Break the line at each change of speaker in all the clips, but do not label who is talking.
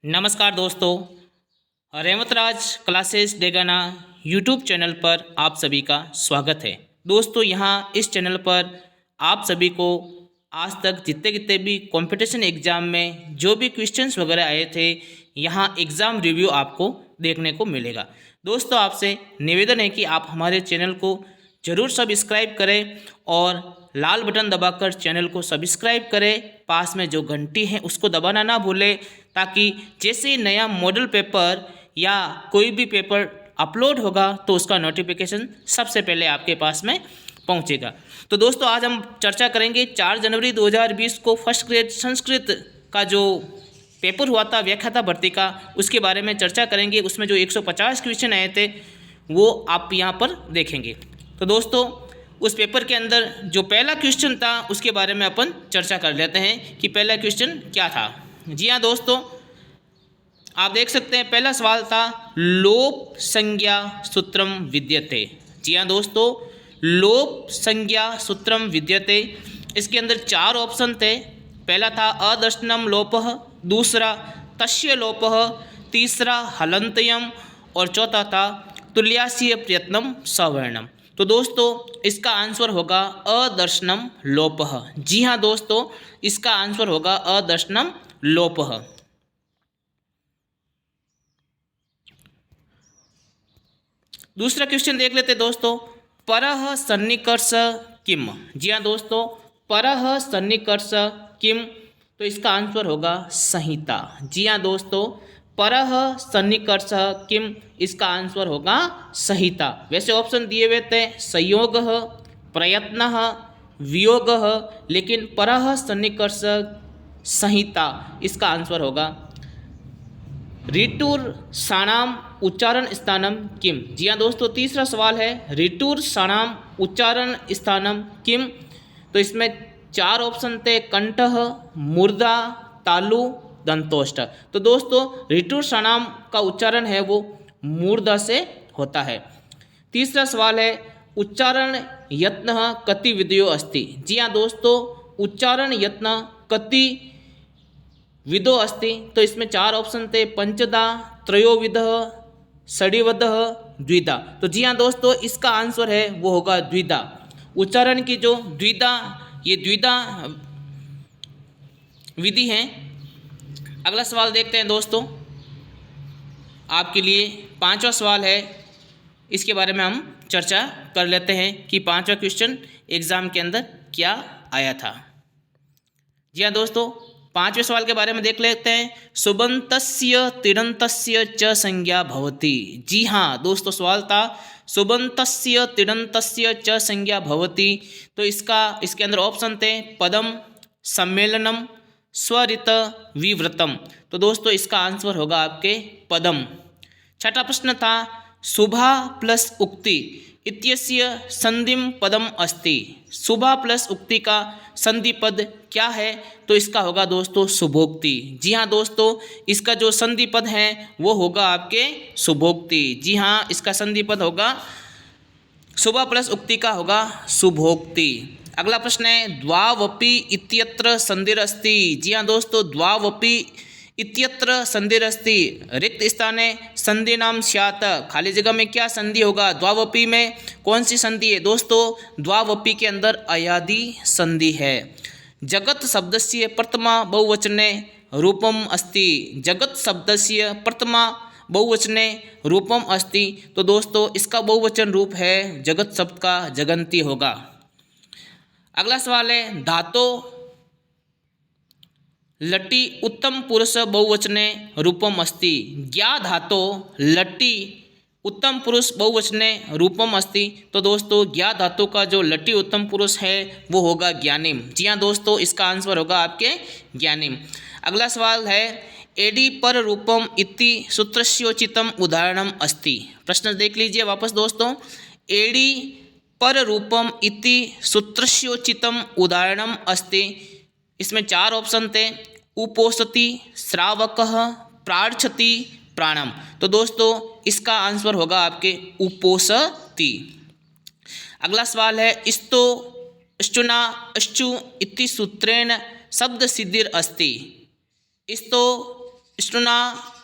नमस्कार दोस्तों, रेवतराज classes Degana YouTube channel पर आप सभी का स्वागत है। दोस्तों, यहाँ इस चैनल पर आप सभी को आज तक जितने कितने भी कंपटीशन एग्ज़ाम में जो भी क्वेश्चंस वगैरह आए थे, यहाँ एग्ज़ाम रिव्यू आपको देखने को मिलेगा। दोस्तों, आपसे निवेदन है कि आप हमारे चैनल को ज़रूर सब्सक्राइब करें और लाल बटन दबाकर चैनल को सब्सक्राइब करें। पास में जो घंटी है उसको दबाना ना भूलें, ताकि जैसे ही नया मॉडल पेपर या कोई भी पेपर अपलोड होगा तो उसका नोटिफिकेशन सबसे पहले आपके पास में पहुंचेगा। तो दोस्तों, आज हम चर्चा करेंगे 4 जनवरी 2020 को फर्स्ट ग्रेड संस्कृत का जो पेपर हुआ था व्याख्याता भर्ती का, उसके बारे में चर्चा करेंगे। उसमें जो 150 क्वेश्चन आए थे वो आप यहाँ पर देखेंगे। तो दोस्तों, उस पेपर के अंदर जो पहला क्वेश्चन था उसके बारे में अपन चर्चा कर लेते हैं कि पहला क्वेश्चन क्या था। जी हाँ दोस्तों, आप देख सकते हैं पहला सवाल था लोप संज्ञा सूत्रम विद्यते। जी हाँ दोस्तों, लोप संज्ञा सूत्रम विद्यते। इसके अंदर 4 ऑप्शन थे। पहला था अदर्शनम लोपः, दूसरा तस्य लोपः, तीसरा हलंतयम और चौथा था तुल्यास्य प्रयत्नम सवर्णम। तो दोस्तों, इसका आंसर होगा अदर्शनम लोपः। जी हाँ दोस्तों, इसका आंसर होगा अदर्शनम लोपः। दूसरा क्वेश्चन देख लेते दोस्तों, परः सन्निकर्ष किम। जी हाँ दोस्तों, परः सन्निकर्ष किम, तो इसका आंसर होगा संहिता। जी हाँ दोस्तों, परः सन्निकर्ष किम, इसका आंसर होगा संहिता। वैसे ऑप्शन दिए हुए थे संयोगः, प्रयत्नः, वियोगः, लेकिन परः सन्निकर्ष संहिता इसका आंसर होगा। ऋटुर साणाम उच्चारण स्थानम किम। जी हाँ दोस्तों, तीसरा सवाल है ऋटुर साणाम उच्चारण स्थानम किम, तो इसमें 4 ऑप्शन थे कंठः, मूर्धा, तालु, दंतोष्ठ। तो दोस्तों, ऋटुर साणाम का उच्चारण है वो मूर्धा से होता है। तीसरा सवाल है उच्चारण यत्न कति विधयो अस्ति। जी हाँ दोस्तों, उच्चारण यत्न कति विदो अस्ति, तो इसमें 4 ऑप्शन थे पंचदा, त्रयोविधः, षडिवधः, द्विधा। तो जी हाँ दोस्तों, इसका आंसर है वो होगा द्विधा। उच्चारण की जो द्विधा, ये द्विधा विधि है। अगला सवाल देखते हैं दोस्तों, आपके लिए 5वां सवाल है। इसके बारे में हम चर्चा कर लेते हैं कि 5वां क्वेश्चन एग्जाम के अंदर क्या आया था। जी हाँ दोस्तों, 5वें सवाल के बारे में देख लेते हैं। सुबंतस्य तिङन्तस्य च संज्ञा भवति। जी हाँ दोस्तों, सवाल था सुबंतस्य तिङन्तस्य च संज्ञा भवति, तो इसके अंदर ऑप्शन थे पदम, सम्मेलनम, स्वरित, विव्रतम। तो दोस्तों, इसका आंसर होगा आपके पदम। छठा प्रश्न था शुभा प्लस उक्ति इत्यस्य संधिम पदम अस्ति। शुभा प्लस उक्ति का संधि पद क्या है, तो इसका होगा दोस्तों शुभोक्ति। जी हाँ दोस्तों, इसका जो संधि पद है वो होगा आपके शुभोक्ति। जी हाँ, इसका संधि पद होगा शुभा प्लस उक्ति का होगा शुभोक्ति। अगला प्रश्न है द्वावपि इत्यत्र संधिरस्ति। जी हाँ दोस्तों, द्वावपि इत्यत्र संधिरस्ति, रिक्त स्थाने संधि नाम स्यात्। खाली जगह में क्या संधि होगा, द्वावपि में कौन सी संधि है दोस्तों, द्वावपि के अंदर अयादि संधि है। जगत शब्दस्य प्रथमा बहुवचने रूपम अस्ति। जगत शब्दस्य प्रथमा बहुवचने रूपम अस्ति, तो दोस्तों इसका बहुवचन रूप है जगत शब्द का जगन्ति होगा। अगला सवाल है धातो लटी उत्तम पुरुष बहुवचने रूपम अस्ति। ज्ञा धातो लटी उत्तम पुरुष बहुवचने रूपम अस्ति, तो दोस्तों ज्ञा धातु का जो लटी उत्तम पुरुष है वो होगा ज्ञानिम। जी हाँ दोस्तों, इसका आंसर होगा आपके ज्ञानिम। अगला सवाल है एडी पर रूपम इति सूत्रस्योचितम उदाहरणम अस्ति। प्रश्न देख लीजिए वापस दोस्तों, एडी पर रूपम इति सूत्रस्योचितम उदाहरणम अस्ति। इसमें 4 ऑप्शन थे उपोषति, श्रावकः, प्रार्थति, प्राणम। तो दोस्तों इसका आंसर होगा आपके उपोषति। अगला सवाल है स्तो अश्चुना अश्चु इति सूत्रेण शब्द सिद्धिर अस्ति। स्तो स्टुना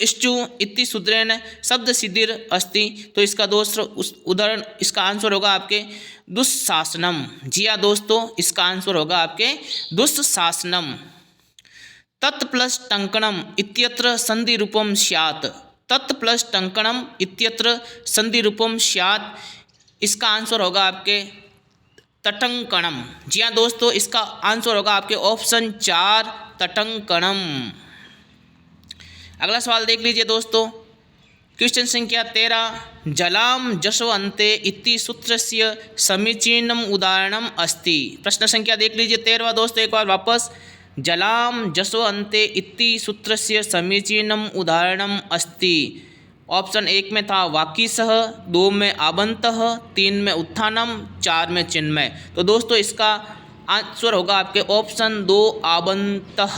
इष्टु इति सूत्रेण शब्द सिद्धिर अस्ति। तो इसका दूसरा उदाहरण, इसका आंसर होगा आपके दुःशासनम। जी हाँ दोस्तों, इसका आंसर होगा आपके दुःशासनम। तत् प्लस टंकणम इत्यत्र संधि रूपम स्यात्। तत् प्लस टंकणम इत्यत्र संधि रूपम स्यात्, इसका आंसर होगा आपके तटंकणम। जी हाँ दोस्तों, इसका आंसर होगा आपके ऑप्शन 4 तटंकणम। अगला सवाल देख लीजिए दोस्तों, क्वेश्चन संख्या 13। जलाम जशवन्ते इति सूत्रस्य समीचीनम उदाहरणम अस्ति। प्रश्न संख्या देख लीजिए 13वां दोस्तों, एक बार वापस। जलाम जशवन्ते इति सूत्रस्य समीचीनम उदाहरणम अस्ति। ऑप्शन 1 में था वाकीसह, 2 में आबंतः, 3 में उत्थानम, 4 में चिन्मय। तो दोस्तों इसका आंसर होगा आपके ऑप्शन 2 आबंतः।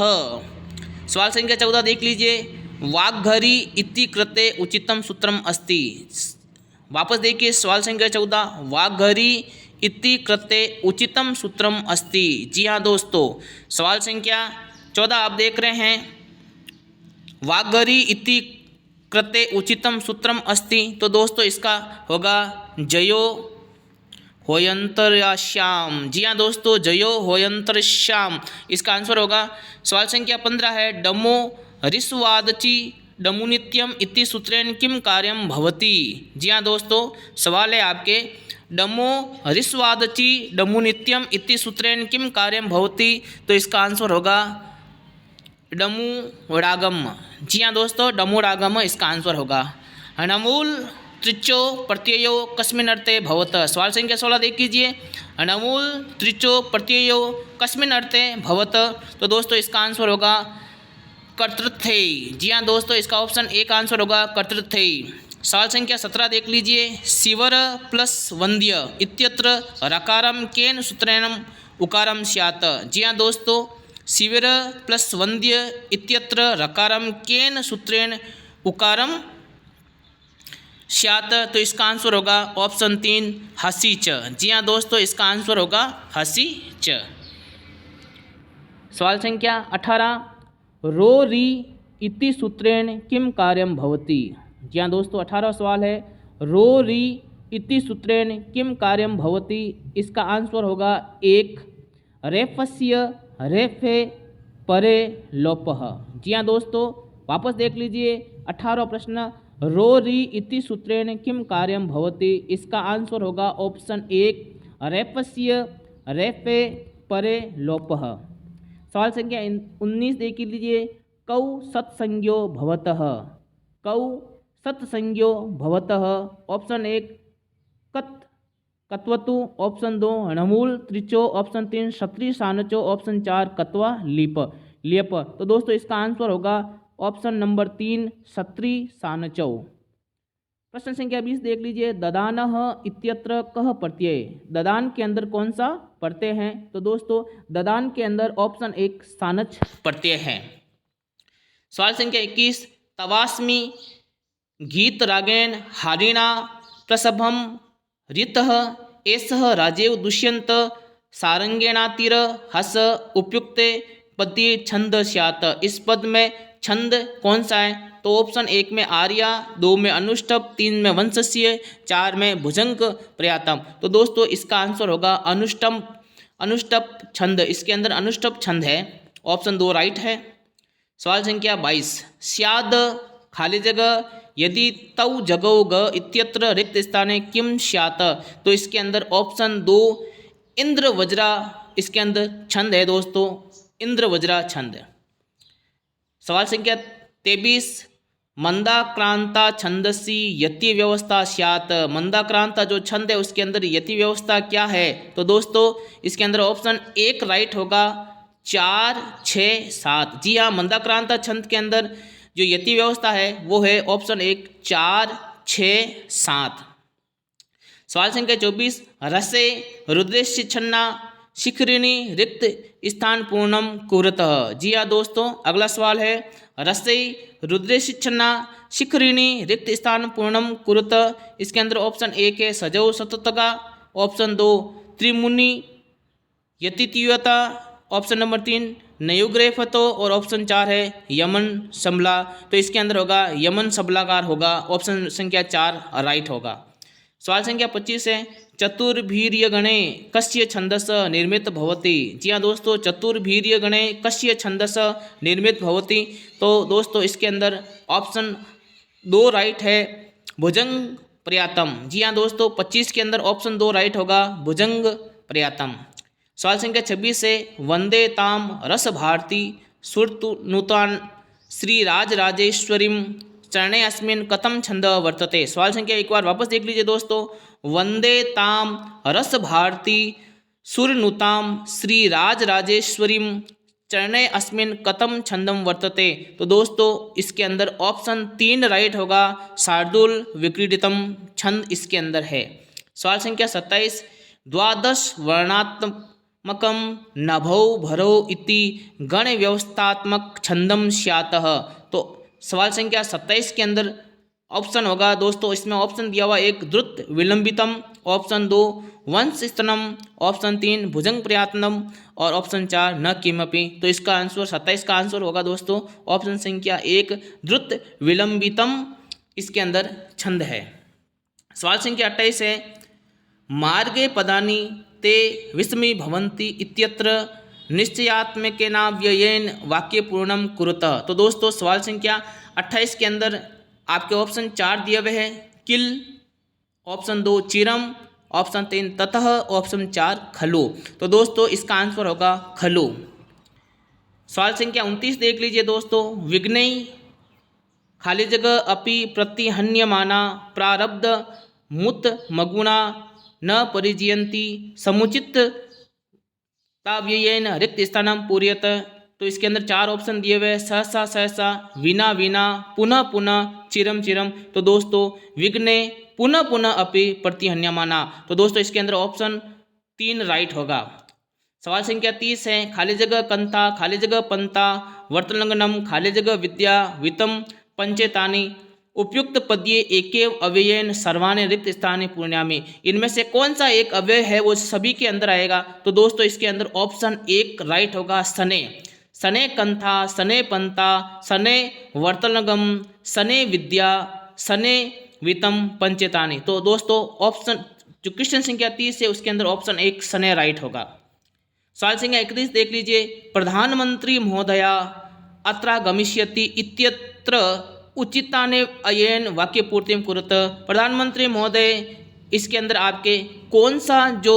सवाल संख्या 14 देख लीजिए। वाग्घरी इति कृते उचितम सूत्रम अस्ति। वापस देखिए सवाल संख्या 14। वाग्घरी इति कृते उचितम सूत्रम अस्ति। जी हाँ दोस्तों, सवाल संख्या 14 आप देख रहे हैं, वाग्घरी इति कृते उचितम सूत्रम अस्ति। तो दोस्तों इसका होगा जयो होयंतर्याश्याम। जी हाँ दोस्तों, जयो होयंतर्याश्याम, इसका आंसर होगा। सवाल संख्या 15 है। डमो ऋस्वादची डमुनित्यम इति सूत्रेण किम कार्यम भवति। जी हाँ दोस्तों, सवाल है आपके, डमो ऋस्वादची डमुनित्यम इति सूत्रेण किम कार्यम भवति। तो इसका आंसर होगा डमुरागम। जी हाँ दोस्तों, डमुरागम इसका आंसर होगा। नमूल त्रिचो प्रत्ययो कस्मिन् अर्थे भवतः। सवाल संख्या 16 देख लीजिए। नमूल त्रिचो प्रत्ययो कस्मिन् अर्थे भवतः। तो दोस्तों इसका आंसर होगा कर्तृत्थे। जी हाँ दोस्तों, इसका ऑप्शन 1 आंसर होगा कर्तृत्थे। सवाल संख्या 17 देख लीजिए। शिवर प्लस वंद्य इत्यत्र रकारम केन सूत्रेण उकारम स्यात्। जी हाँ दोस्तों, शिविर प्लस वंद्य इत्यत्र रकारम केन सूत्रेण उकारम स्यात्। तो इसका आंसर होगा ऑप्शन 3 हसी च। जी हाँ दोस्तों, इसका आंसर होगा हसी च। सवाल संख्या 18। रो री इति सूत्रेण किम कार्यम भवति। जी हाँ दोस्तों, 18वां सवाल है। रो री इति सूत्रेण किम कार्यम भवति। इसका आंसर होगा 1 रेफस्य रेफे परे लोपः। जी हाँ दोस्तों, वापस देख लीजिए 18वां प्रश्न। रो री इति सूत्रेण किम कार्यम भवति। इसका आंसर होगा ऑप्शन 1 रेफस्य रेफे परे लोपः। सवाल संख्या 19 देख लीजिए। कौ सत्संज्ञो भवतः। कौ सत्संज्ञो भवतः। ऑप्शन 1 कत कत्वतु, ऑप्शन 2 णमूल त्रिचो, ऑप्शन 3 क्षत्रिय सानचो, ऑप्शन 4 कत्वा लीप लियप। तो दोस्तों इसका आंसर होगा ऑप्शन नंबर 3 क्षत्रिय सानचो। प्रश्न संख्या 20 देख लीजिए। ददानः इत्यत्र कः प्रत्यय। ददान के अंदर कौन सा प्रत्यय है। तो दोस्तों ददान के अंदर ऑप्शन 1 सानच प्रत्यय है। सवाल संख्या 21। तवास्मि गीत रागेण हारिणा प्रसभम ऋतः एषः राजेव दुष्यंत सारंगेणातिर हस उपयुक्ते पद्ये छंद स्यात्। इस पद में छंद कौन सा है। तो ऑप्शन 1 में आर्या, 2 में अनुष्टप, 3 में वंशस्य, 4 में भुजंग प्रयातम। तो दोस्तों इसका आंसर होगा अनुष्टप छंद। इसके अंदर अनुष्टप छंद है, ऑप्शन 2 राइट है। सवाल संख्या 22। स्याद खाली जगह यदि तौ जगौ ग इत्यत्र रिक्त स्थाने किम स्यात्। तो इसके अंदर ऑप्शन 2 इंद्र वज्रा इसके अंदर छंद है दोस्तों, इंद्र वज्रा छंद। सवाल संख्या 23। मंदाक्रांता छंदसी यति व्यवस्था स्यात्। मंदाक्रांता जो छंद है उसके अंदर यति व्यवस्था क्या है। तो दोस्तों इसके अंदर ऑप्शन 1 राइट होगा 4, 6, 7। जी हाँ, मंदाक्रांता छंद के अंदर जो यति व्यवस्था है वो है ऑप्शन 1 4, 6, 7। सवाल संख्या 24। रसे रुद्रेश छन्ना शिखरिणी रिक्त स्थान पूर्णम कुरुतः। जी हाँ दोस्तों, अगला सवाल है। रसे रुद्रेश छन्ना शिखरिणी रिक्त स्थान पूर्णम कुरुतः। इसके अंदर ऑप्शन 1 है सजौ सततगा, ऑप्शन 2 त्रिमुनि यतितीयता, ऑप्शन नंबर 3 नयुग्रेफतो और ऑप्शन 4 है यमन शमला। तो इसके अंदर होगा यमन शबलाकार होगा, ऑप्शन संख्या 4 राइट होगा। सवाल संख्या 25 है चतुर्भीर्यगणे कस्य छंदस निर्मित भवति। जी हाँ दोस्तों, चतुर्भीर्यगणे कस्य छंदस निर्मित भवति। तो दोस्तों इसके अंदर ऑप्शन 2 राइट है भुजंग प्रयातम। जी हाँ दोस्तों, 25 के अंदर ऑप्शन 2 राइट होगा भुजंग प्रयातम। सवाल संख्या 26 है वंदे ताम रस भारती सुरनुतान श्री राजराजेश्वरीम चरणे अस्मिन् कथम छंद वर्तते। सवाल संख्या एक बार वापस देख लीजिए दोस्तों, वंदे ताम रस भारती सुरनुताम श्री राजराजेश्वरीम चरणे अस्मिन् कथम छंदम वर्तते। तो दोस्तों इसके अंदर ऑप्शन 3 राइट होगा शार्दुल विक्रीडितम छंद इसके अंदर है। सवाल संख्या 27 द्वादश वर्णात्मकम नभौ भरौ इति गण व्यवस्थात्मक छंदम स्यातः। तो सवाल संख्या 27 के अंदर ऑप्शन होगा दोस्तों, इसमें ऑप्शन दिया हुआ 1 द्रुत विलंबितम, ऑप्शन 2 वंश स्तनम, ऑप्शन 3 भुजंग प्रयातनम और ऑप्शन 4 न किमपि। तो इसका आंसर 27 का आंसर होगा दोस्तों ऑप्शन संख्या 1 द्रुत विलंबितम इसके अंदर छंद है। सवाल संख्या 28 है मार्गे पदानि ते विस्मी भवन्ति इत्यत्र निश्चयात्मकेनाव्ययेन वाक्य पूर्णम कुरुतः। तो दोस्तों सवाल संख्या 28 के अंदर आपके ऑप्शन 4 दिए हुए हैं किल, ऑप्शन 2 चिरम, ऑप्शन 3 ततः, ऑप्शन 4 खलु। तो दोस्तों इसका आंसर होगा खलु। सवाल संख्या 29 देख लीजिए दोस्तों, विघ्नई खाली जगह अपि प्रतिहन्यमाना प्रारब्ध मुत मगुणा न परिजीयन्ति समुचित ताव्ययेन रिक्त स्थानं पूर्यत। तो इसके अंदर 4 ऑप्शन दिए हुए सहसा सहसा, विना विना, पुनः पुनः, चिरम चिरम। तो दोस्तों विघ्ने पुनः पुनः अपि प्रतिहन्यमाना। तो दोस्तों इसके अंदर ऑप्शन 3 राइट होगा। सवाल संख्या 30 है खाली जगह कंता खाली जगह पंता वर्तलंगनम खाली जगह विद्या वितम पंचेतानि उपयुक्त पद्ये एकेव अव्ययेन सर्वाने रिक्त स्थाने पूर्णामि। इनमें से कौन सा एक अव्यय है वो सभी के अंदर आएगा। तो दोस्तों इसके अंदर ऑप्शन 1 राइट होगा सने, सने कंथा, सने पंता, सने वर्तलगम, सने विद्या, सने वितम पंचेतानि। तो दोस्तों ऑप्शन जो क्वेश्चन संख्या 30 है उसके अंदर ऑप्शन 1 सने राइट होगा। सवाल संख्या 31 देख लीजिए, प्रधानमंत्री महोदया अत्र गमिष्यति इत्यत्र उचिताने अयेन वाक्य पूर्तिम कुरुत। प्रधानमंत्री महोदय इसके अंदर आपके कौन सा जो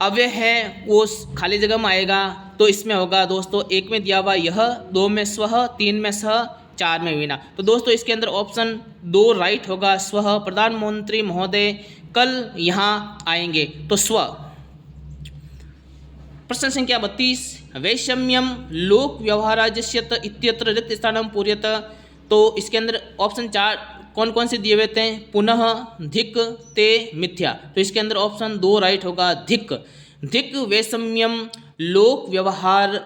अव्यय है वो खाली जगह में आएगा। तो इसमें होगा दोस्तों 1 में दिया हुआ यह, 2 में स्वः, 3 में सह, 4 में विना। तो दोस्तों इसके अंदर ऑप्शन 2 राइट होगा स्वः। प्रधानमंत्री महोदय कल यहाँ आएंगे तो स्व। प्रश्न संख्या 32 वैषम्यम लोक व्यवहाराज्यस्यत इत्यत्र रिक्त स्थानं पूर्यत। तो इसके अंदर ऑप्शन 4 कौन कौन से दिए हुए थे, पुनः, धिक, ते, मिथ्या। तो इसके अंदर ऑप्शन 2 राइट होगा धिक। धिक वैषम्यम लोक व्यवहार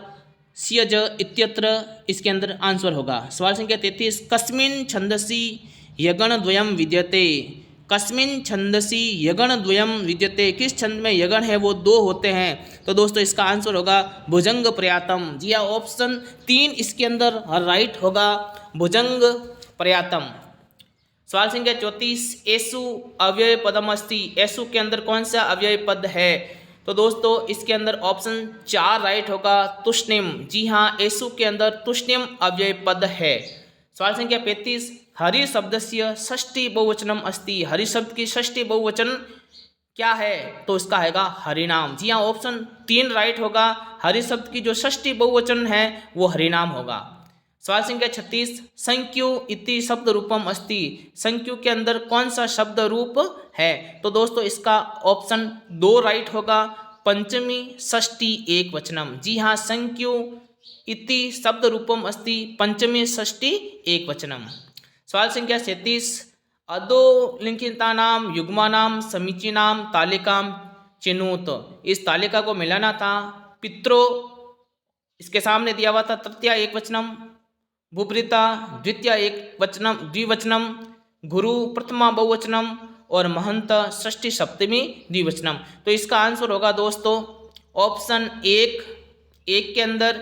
स्यज इत्यत्र इसके अंदर आंसर होगा। सवाल संख्या 33 कस्मिन् छंदसि यगणद्वयं विद्यते। कस्मिन् छंदसि यगणद्वयं विद्यते, किस छंद में यगण है वो 2 होते हैं। तो दोस्तों इसका आंसर होगा भुजंग प्रयातम। जी हाँ, ऑप्शन 3 इसके अंदर राइट होगा भुजंग प्रयातम। सवाल संख्या 34 एसु अव्यय पदम अस्ति। एसु के अंदर कौन सा अव्यय पद है। तो दोस्तों इसके अंदर ऑप्शन 4 राइट होगा तुष्णिम। जी हाँ, एसु के अंदर तुष्णिम अव्यय पद है। सवाल संख्या 35 हरि शब्दस्य षष्ठी बहुवचनम अस्ति। हरि शब्द की षष्ठी बहुवचन क्या है। तो इसका आएगा हरिनाम। जी हाँ, ऑप्शन 3 राइट होगा। हरि शब्द की जो षष्ठी बहुवचन है वो हरिनाम होगा। सवाल संख्या 36 संख्यु इति शब्द रूपम अस्ति। संख्यु के अंदर कौन सा शब्द रूप है। तो दोस्तों इसका ऑप्शन 2 राइट होगा पंचमी षष्ठी एक वचनम। जी हाँ, संख्यु इति शब्द रूपम अस्ति पंचमी षष्ठी एक वचनम। सवाल संख्या 37 अधोलिखितानाम युग्मानाम समीचीनाम तालिकाम चिनुत। इस तालिका को मिलाना था। पित्रो इसके सामने दिया हुआ था तृतीया एक वचनम, भूभृता द्वितीय एक वचनम द्विवचनम, गुरु प्रथमा बहुवचनम और महंत षष्ठी सप्तमी द्विवचनम। तो इसका आंसर होगा दोस्तों ऑप्शन 1 एक के अंदर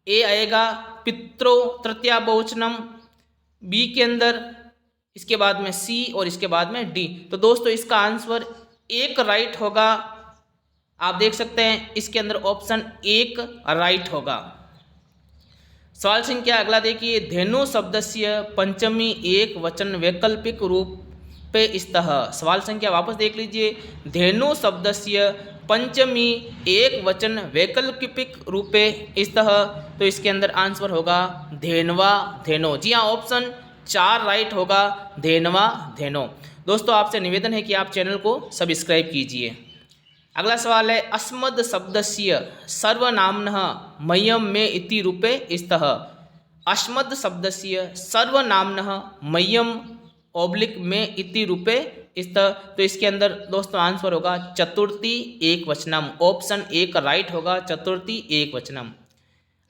ए आएगा पित्रो तृतीया बहुवचनम, बी के अंदर इसके बाद में सी और इसके बाद में डी। तो दोस्तों इसका आंसर एक राइट होगा। आप देख सकते हैं इसके अंदर ऑप्शन एक राइट होगा। सवाल संख्या अगला देखिए, धेनु शब्दस्य पंचमी एक वचन वैकल्पिक रूप पे स्तः। सवाल संख्या वापस देख लीजिए, धेनु शब्दस्य पंचमी एक वचन वैकल्पिक रूपे स्तः। तो इसके अंदर आंसर होगा धेनवा धेनो। जी हाँ, ऑप्शन 4 राइट होगा, धेनवा धेनो। दोस्तों आपसे निवेदन है कि आप चैनल को सब्सक्राइब कीजिए। अगला सवाल है, अस्मद शब्दस्य सर्वनाम्नः मह्यम में इति रूपे स्तः। अस्मद शब्दस्य सर्वनाम्नः मह्यम ऑब्लिक में इति रूपे स्तः। तो इसके अंदर दोस्तों आंसर होगा चतुर्थी एक वचनम। ऑप्शन एक राइट होगा, चतुर्थी एक वचनम।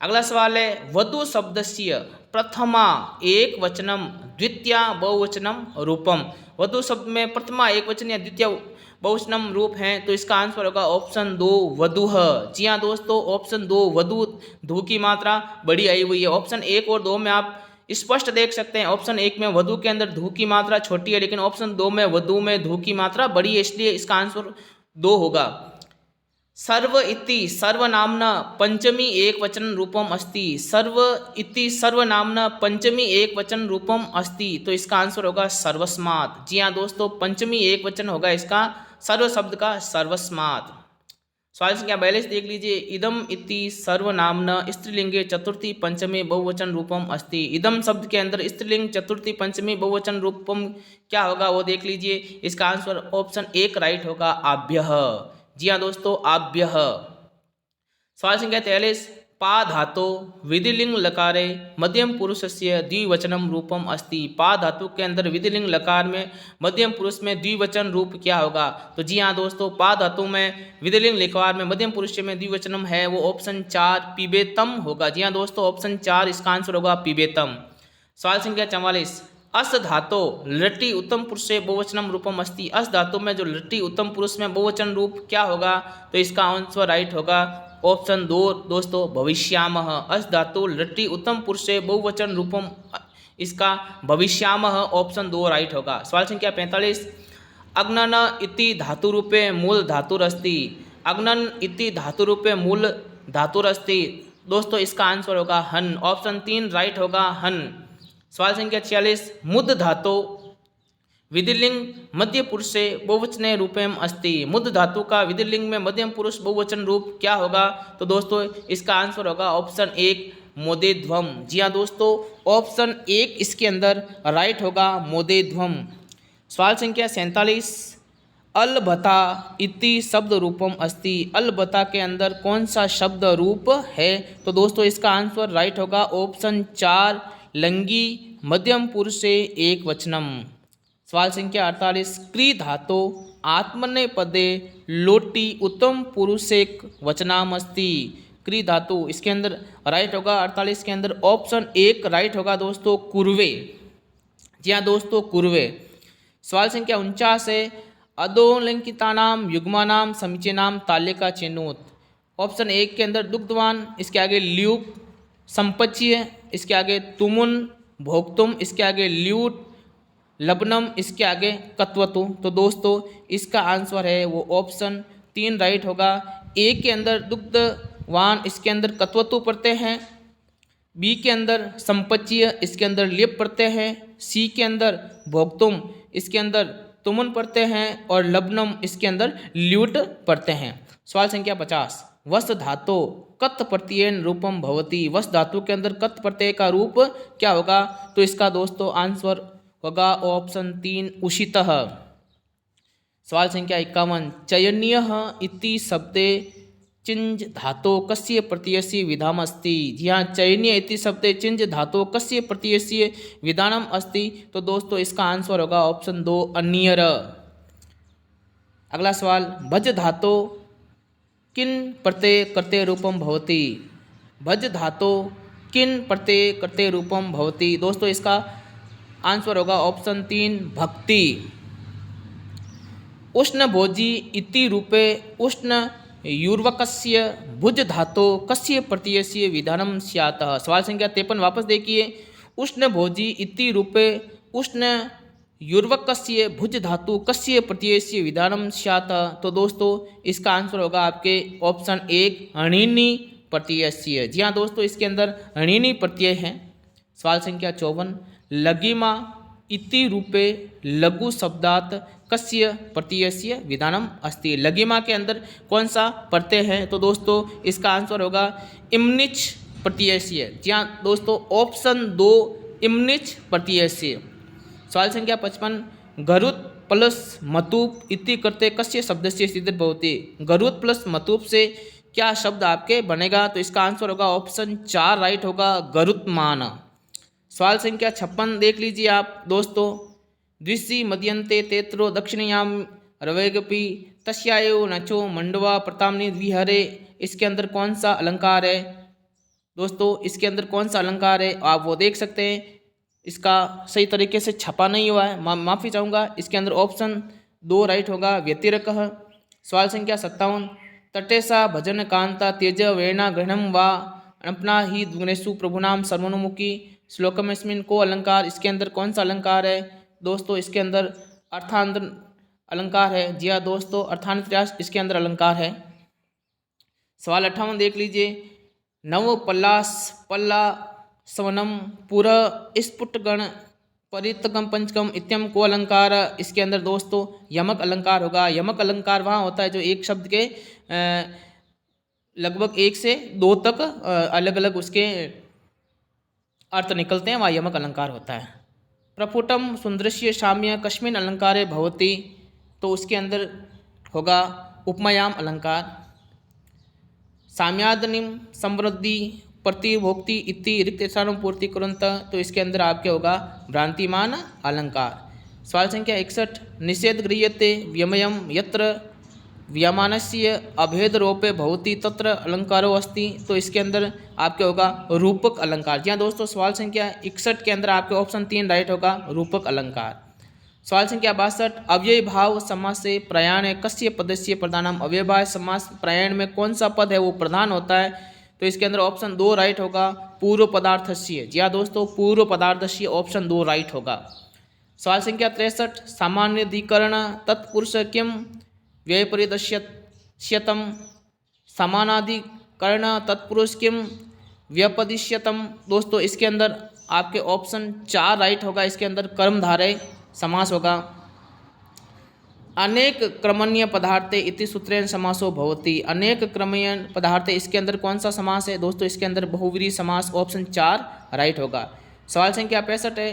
अगला सवाल है, वधु शब्दस्य प्रथमा एक वचनम द्वितीया बहुवचनम रूपम। वधु शब्द में प्रथमा एक वचन या द्वितीय बहुवचनम रूप हैं। तो इसका आंसर होगा ऑप्शन 2 वधुः। जी हाँ दोस्तों, ऑप्शन 2 वधु, धू की मात्रा बड़ी आई हुई है। ऑप्शन 1 और 2 में आप स्पष्ट देख सकते हैं। ऑप्शन 1 में वधु के अंदर धू की मात्रा छोटी है, लेकिन ऑप्शन 2 में वधु में धू की मात्रा बड़ी है, इसलिए इसका आंसर 2 होगा। सर्व इति सर्वनाम्ना पंचमी एक वचन रूपम अस्ति। सर्व इति सर्वनाम्ना पंचमी एक वचन रूपम अस्ति। तो इसका आंसर होगा सर्वस्मात्। जी हाँ दोस्तों, पंचमी एक वचन होगा इसका सर्व शब्द का सर्वस्मात्। सवाल संख्या 42 देख लीजिए, इदम इति सर्वनाम्ना स्त्रीलिंगे चतुर्थी पंचमी बहुवचन रूपम अस्ति। इदम शब्द के अंदर स्त्रीलिंग चतुर्थी पंचमी बहुवचन रूपम क्या होगा वो देख लीजिए। इसका आंसर ऑप्शन 1 राइट होगा, आभ्यः। जी हाँ दोस्तों, आभ्यः। सवाल संख्या 43, पा धातो विधिलिंग लकारे मध्यम पुरुषस्य द्विवचनम रूपम अस्ति। पा धातु के अंदर विधिलिंग लकार में मध्यम पुरुष में द्विवचन रूप क्या होगा। तो जी हाँ दोस्तों, पा धातु में विधिलिंग लकार में मध्यम पुरुष में द्विवचनम है वो ऑप्शन 4 पिबेतम होगा। जी हाँ दोस्तों, ऑप्शन 4 इसका आंसर होगा पिबेतम। सवाल संख्या 44, अस धातो लट्टी उत्तम पुरुष से बहुवचनम रूपम अस्ति। अस धातु में जो लट्टी उत्तम पुरुष में बहुवचन रूप क्या होगा। तो इसका आंसर राइट होगा ऑप्शन 2 दोस्तों भविष्यामः। अस धातु लट्टी उत्तम पुरुष से बहुवचन रूपम, इसका भविष्यामः ऑप्शन 2 राइट होगा। सवाल संख्या 45, अग्नन इति धातु रूपे मूल धातुरस्ति। अग्नन इति धातु रूपे मूल धातुरस्ति। दोस्तों इसका आंसर होगा हन। ऑप्शन 3 राइट होगा, हन। सवाल संख्या 46, मुद धातो विधिलिंग मध्य पुरुष से बहुवचने रूपेम अस्ति। मुद धातु का विधिलिंग में मध्यम पुरुष बहुवचन रूप क्या होगा। तो दोस्तों इसका आंसर होगा ऑप्शन 1 मोदेध्वम। जी हाँ दोस्तों, ऑप्शन 1 इसके अंदर राइट होगा, मोदेध्वम। सवाल संख्या 47, अलबता इति शब्द रूपम अस्ति। अलबता के अंदर कौन सा शब्द रूप है। तो दोस्तों इसका आंसर राइट होगा ऑप्शन 4 लंगी मध्यम पुरुष से एक वचनम। सवाल संख्या 48, क्री धातो आत्मनेपदे लोटी उत्तम पुरुषेक वचनामस्ति। क्री धातु इसके अंदर राइट होगा 48 के अंदर ऑप्शन 1 राइट होगा दोस्तों, कुर्वे। जी हाँ दोस्तों, कुर्वे। सवाल संख्या 49 है, अधोलिंगितानाम युग्मानाम समीचीनाम तालिका चिन्होत। ऑप्शन 1 के अंदर दुग्धवान, इसके आगे ल्यूक, संपच्य, इसके आगे तुमुन, भोक्तुम, इसके आगे ल्यूट, लबनम, इसके आगे कत्वतु। तो दोस्तों इसका आंसर है वो ऑप्शन 3 राइट होगा। ए के अंदर दुग्धवान, इसके अंदर कत्वतु पढ़ते हैं। बी के अंदर संपच्य, इसके अंदर लिप पढ़ते हैं। सी के अंदर भोक्तुम, इसके अंदर तुमुन पढ़ते हैं। और लबनम, इसके अंदर ल्यूट पढ़ते हैं। सवाल संख्या 50, वस धातो कत प्रत्ययन रूपम भवति। वस धातु के अंदर कत प्रत्यय का रूप क्या होगा। तो इसका दोस्तों आंसर होगा ऑप्शन 3 उषितः। सवाल संख्या 51, चयनीय इति शब्दे चिंज धातो कस्य प्रत्ययस्य विधानम अस्ति। जी हाँ, चयनीय इति शब्दे चिंज धातो कस्य प्रत्ययस्य विधानम अस्ति। तो दोस्तों इसका आंसर होगा ऑप्शन 2 अन्यर। अगला सवाल, भज धातो किन प्रत्यय कर्ते रूपम भवति। भज धातो किन प्रत्यय कर्ते रूपम भवति। दोस्तों इसका आंसर होगा ऑप्शन 3 भक्ति। उष्ण भोजी इति रूपे उष्ण यूर्वकस्य भुज धातो कस्य प्रत्ययस्य विधानम स्यात्। सवाल संख्या 53 वापस देखिए। उष्ण भोजी इति रूपे उष्ण यूर्वकस्य भुज धातु कस्य प्रत्ययस्य विधानम स्यात्। तो दोस्तों इसका आंसर होगा आपके ऑप्शन 1 हणिनी प्रत्ययस्य। जी हाँ दोस्तों, इसके अंदर हणिनी प्रत्यय है। सवाल संख्या 54 लघिमा इति रूपे लघु शब्दात् कस्य प्रत्ययस्य विधानम अस्ति। लघिमा के अंदर कौन सा प्रत्यय है? तो दोस्तों इसका आंसर होगा इम्निच प्रत्ययस्य। जी हाँ दोस्तों, ऑप्शन 2 इम्निच प्रत्ययस्य। सवाल संख्या 55 गरुत प्लस मतूप इति करते कस्य शब्दस्य सिद्ध भवति। गरुत प्लस मतूप से क्या शब्द आपके बनेगा? तो इसका आंसर होगा ऑप्शन 4 राइट होगा गरुत्मान। सवाल संख्या 56 देख लीजिए आप दोस्तों। द्विषि मध्यंते तेत्रो दक्षिणयाम रवेगपि तस्यायो नचो मंडवा प्रतामनि द्विहरे। इसके अंदर कौन सा अलंकार है? दोस्तों इसके अंदर कौन सा अलंकार है आप वो देख सकते हैं। इसका सही तरीके से छपा नहीं हुआ है, माफ़ी चाहूँगा। इसके अंदर ऑप्शन 2 राइट होगा व्यतिरकः। सवाल संख्या 57 तटेसा भजन कांता तेज वेणा ग्रहणम वा अपना ही द्विगुणेषु प्रभुनाम सर्वनोमुखी श्लोकमेस्मिन् को अलंकार। इसके अंदर कौन सा अलंकार है? दोस्तों इसके अंदर अर्थांतर अलंकार है। जी हाँ दोस्तों, अर्थांतर्यास इसके अंदर अलंकार है। सवाल 58 देख लीजिए। नव पल्लास पल्ला सवनम पुर स्फुटगण परितकम पंचकम इत्यम को अलंकार। इसके अंदर दोस्तों यमक अलंकार होगा। यमक अलंकार वहाँ होता है जो एक शब्द के लगभग 1 से 2 तक अलग अलग उसके अर्थ निकलते हैं, वहाँ यमक अलंकार होता है। प्रफुटम सुंदरस्य साम्य कस्मिन् अलंकारे भवति। तो उसके अंदर होगा उपमायाम अलंकार। साम्यादनिम समृद्धि प्रतिभोक्ति इति रिक्त स्थानों पूर्ति कुरंत। तो इसके अंदर आपके होगा भ्रांतिमान अलंकार। सवाल संख्या 61 निषेध गृह्यते व्यमयम यत्र व्यमानस्य अभेद रूपे भवति तत्र अलंकारो अस्ति। तो इसके अंदर आपके होगा रूपक अलंकार। जी हाँ दोस्तों, सवाल संख्या 61 के अंदर आपके ऑप्शन 3 राइट होगा रूपक अलंकार। सवाल संख्या 62 अव्यय भाव समास से प्रयाण कस्य पदस्य प्रधानम। अव्यय भाव समास प्रयाण में कौन सा पद है वो प्रधान होता है? तो इसके अंदर ऑप्शन 2 राइट होगा पूर्व पदार्थस्य। जी हाँ दोस्तों, पूर्व पदार्थस्य ऑप्शन 2 राइट होगा। सवाल संख्या 63 सामान्यधिकरण तत्पुरुष किम व्यय परिदश्यतम। समानाधिकरण तत्पुरुष किम व्यपदिश्यतम। दोस्तों इसके अंदर आपके ऑप्शन 4 राइट होगा। इसके अंदर कर्मधारय समास होगा। अनेक क्रमण्य पदार्थे इति सूत्रेण समासो भवति। अनेक क्रमण्य पदार्थे इसके अंदर कौन सा समास है? दोस्तों इसके अंदर बहुव्रीहि समास ऑप्शन 4 राइट होगा। सवाल संख्या 65 है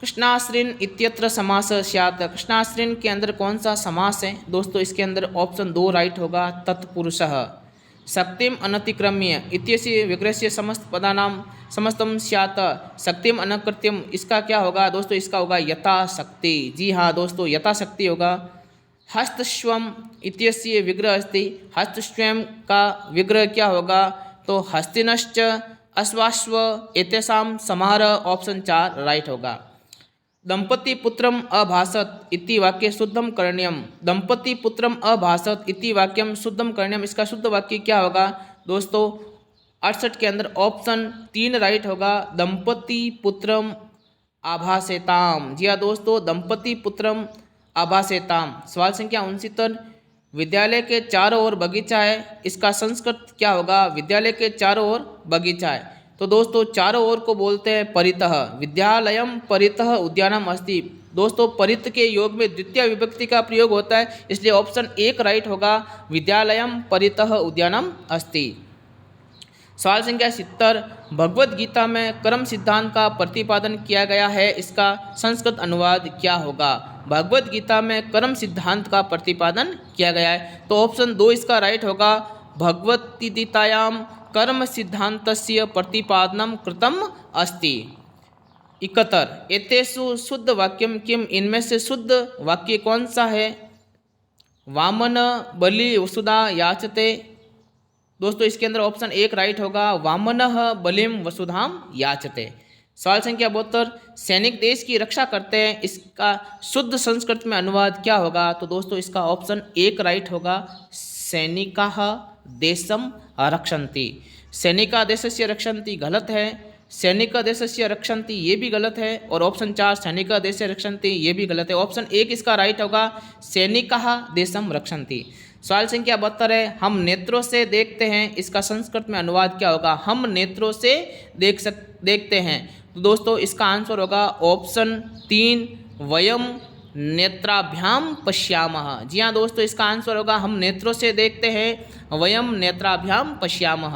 कृष्णाश्रिन इत्यत्र समास स्यात्। कृष्णाश्रिन के अंदर कौन सा समास है? दोस्तों इसके अंदर ऑप्शन 2 राइट होगा तत्पुरुषः। शक्तिम अनतिक्रम्य इत्यस्य विग्रहस्य समस्त पदानाम समस्तम स्यात्। शक्तिम अनकृत्यम इसका क्या होगा? दोस्तों इसका होगा यथाशक्ति। जी हाँ दोस्तों, यथाशक्ति होगा। हस्तस्वम इत्यस्य विग्रह अस्ति। हस्तस्वम का विग्रह क्या होगा? तो हस्तिनश्च अश्वाश्व एतेषां समाहारः ऑप्शन 4 राइट होगा। दंपति पुत्रम अभासत इति वाक्य शुद्धम करणीयम। दंपति पुत्रम अभासत इति वाक्यम शुद्धम करणीयम इसका शुद्ध वाक्य क्या होगा? दोस्तों 68 के अंदर ऑप्शन 3 राइट होगा दंपति पुत्रम आभासेताम। जी हाँ दोस्तों, दंपति पुत्रम आभासेताम। सवाल संख्या 69 विद्यालय के चारों ओर बगीचा है। इसका संस्कृत क्या होगा? विद्यालय के चारों ओर बगीचा है। तो दोस्तों चारों ओर को बोलते हैं परितः। विद्यालयम परितः उद्यानम अस्ति। दोस्तों परित के योग में द्वितीय विभक्ति का प्रयोग होता है, इसलिए ऑप्शन 1 राइट होगा विद्यालयम परितः उद्यानम अस्ति। सवाल संख्या 70 भगवद गीता में कर्म सिद्धांत का प्रतिपादन किया गया है। इसका संस्कृत अनुवाद क्या होगा? भगवद गीता में कर्म सिद्धांत का प्रतिपादन किया गया है, तो ऑप्शन 2 इसका राइट होगा भगवद्गीतायां कर्म सिद्धांतस्य प्रतिपादनम कृतम अस्ति। 71 एतेषु शुद्ध वाक्यम किम। इनमें से शुद्ध वाक्य कौन सा है? वामन बलि वसुधा याचते। दोस्तों इसके अंदर ऑप्शन 1 राइट होगा वामनः बलिम वसुधाम याचते। सवाल संख्या 72 सैनिक देश की रक्षा करते हैं। इसका शुद्ध संस्कृत में अनुवाद क्या होगा? तो दोस्तों इसका ऑप्शन 1 राइट होगा सैनिकाः देशम रक्षन्ति। सैनिका देशस्य रक्षन्ति गलत है, सैनिक देशस्य रक्षन्ति ये भी गलत है, और ऑप्शन 4 सैनिक देशस्य रक्षन्ति ये भी गलत है। ऑप्शन 1 इसका राइट होगा, सैनिकाः देशम रक्षन्ति। सवाल संख्या 72 है, हम नेत्रों से देखते हैं, इसका संस्कृत में अनुवाद क्या होगा? हम नेत्रों से देखते हैं। तो दोस्तों इसका आंसर होगा ऑप्शन 3 वयम नेत्राभ्याम पश्यामः। जी हाँ दोस्तों, इसका आंसर होगा हम नेत्रों से देखते हैं, वयम नेत्राभ्याम पश्यामः।